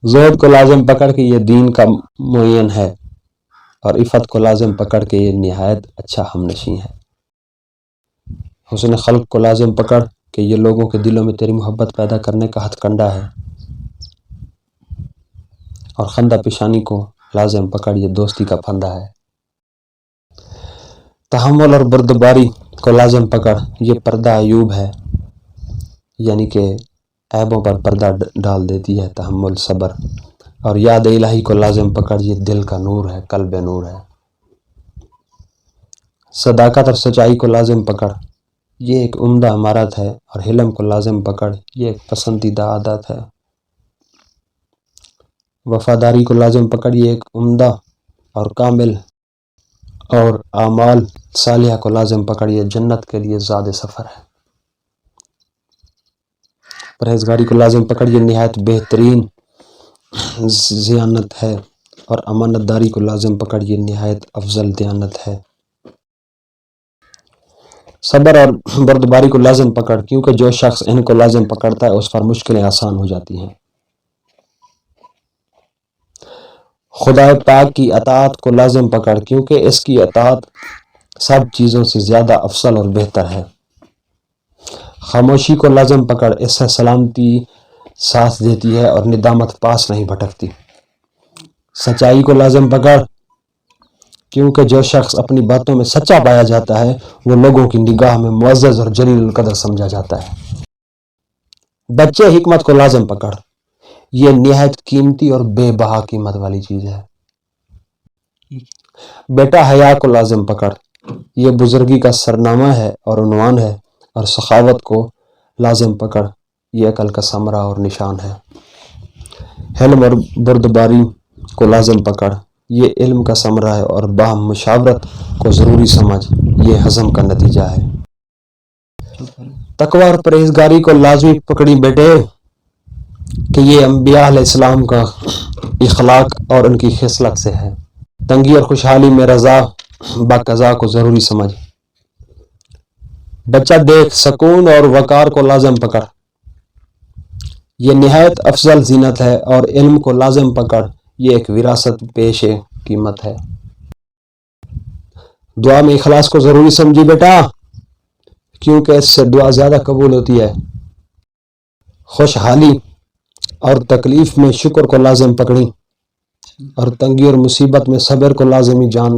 زہد کو لازم پکڑ کے یہ دین کا معین ہے، اور عفت کو لازم پکڑ کے یہ نہایت اچھا ہمنشیں ہے۔ حسن خلق کو لازم پکڑ کہ یہ لوگوں کے دلوں میں تیری محبت پیدا کرنے کا ہتھ کنڈا ہے، اور خندہ پیشانی کو لازم پکڑ یہ دوستی کا پھندہ ہے۔ تحمل اور بردباری کو لازم پکڑ یہ پردہ ایوب ہے، یعنی کہ عیبوں پر پردہ ڈال دیتی ہے تحمل صبر، اور یاد الہی کو لازم پکڑ یہ دل کا نور ہے، قلب نور ہے۔ صداقت اور سچائی کو لازم پکڑ یہ ایک عمدہ عمارت ہے، اور حلم کو لازم پکڑ یہ ایک پسندیدہ عادت ہے۔ وفاداری کو لازم پکڑ یہ ایک عمدہ اور کامل، اور اعمال صالحہ کو لازم پکڑ یہ جنت کے لیے زاد سفر ہے۔ پرہیزگاری کو لازم پکڑ یہ نہایت بہترین ذیانت ہے، اور امانت داری کو لازم پکڑ یہ نہایت افضل دیانت ہے۔ صبر اور بردباری کو لازم پکڑ کیونکہ جو شخص ان کو لازم پکڑتا ہے اس پر مشکلیں آسان ہو جاتی ہیں۔ خدا پاک کی اطاعت کو لازم پکڑ کیونکہ اس کی اطاعت سب چیزوں سے زیادہ افضل اور بہتر ہے۔ خاموشی کو لازم پکڑ اس سے سلامتی ساتھ دیتی ہے اور ندامت پاس نہیں بھٹکتی۔ سچائی کو لازم پکڑ کیونکہ جو شخص اپنی باتوں میں سچا پایا جاتا ہے وہ لوگوں کی نگاہ میں معزز اور جلیل القدر سمجھا جاتا ہے۔ بچے حکمت کو لازم پکڑ یہ نہایت قیمتی اور بے بہا قیمت والی چیز ہے۔ بیٹا حیا کو لازم پکڑ یہ بزرگی کا سرنامہ ہے اور عنوان ہے، اور سخاوت کو لازم پکڑ یہ عقل کا ثمرہ اور نشان ہے۔ حلم اور بردباری کو لازم پکڑ یہ علم کا ثمرہ ہے، اور باہم مشاورت کو ضروری سمجھ یہ حزم کا نتیجہ ہے۔ تقوی اور پرہیزگاری کو لازمی پکڑی بیٹے کہ یہ انبیاء علیہ السلام کا اخلاق اور ان کی خصلت سے ہے۔ تنگی اور خوشحالی میں رضا بقضا کو ضروری سمجھ۔ بچہ دیکھ سکون اور وقار کو لازم پکڑ یہ نہایت افضل زینت ہے، اور علم کو لازم پکڑ یہ ایک وراثت پیش قیمت ہے۔ دعا میں اخلاص کو ضروری سمجھی بیٹا کیونکہ اس سے دعا زیادہ قبول ہوتی ہے۔ خوشحالی اور تکلیف میں شکر کو لازم پکڑی، اور تنگی اور مصیبت میں صبر کو لازمی جان۔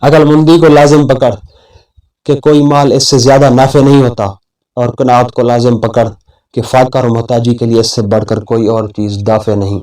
عقل مندی کو لازم پکڑ کہ کوئی مال اس سے زیادہ نافع نہیں ہوتا، اور قناعت کو لازم پکڑ کہ فقر اور محتاجی کے لیے اس سے بڑھ کر کوئی اور چیز دافع نہیں۔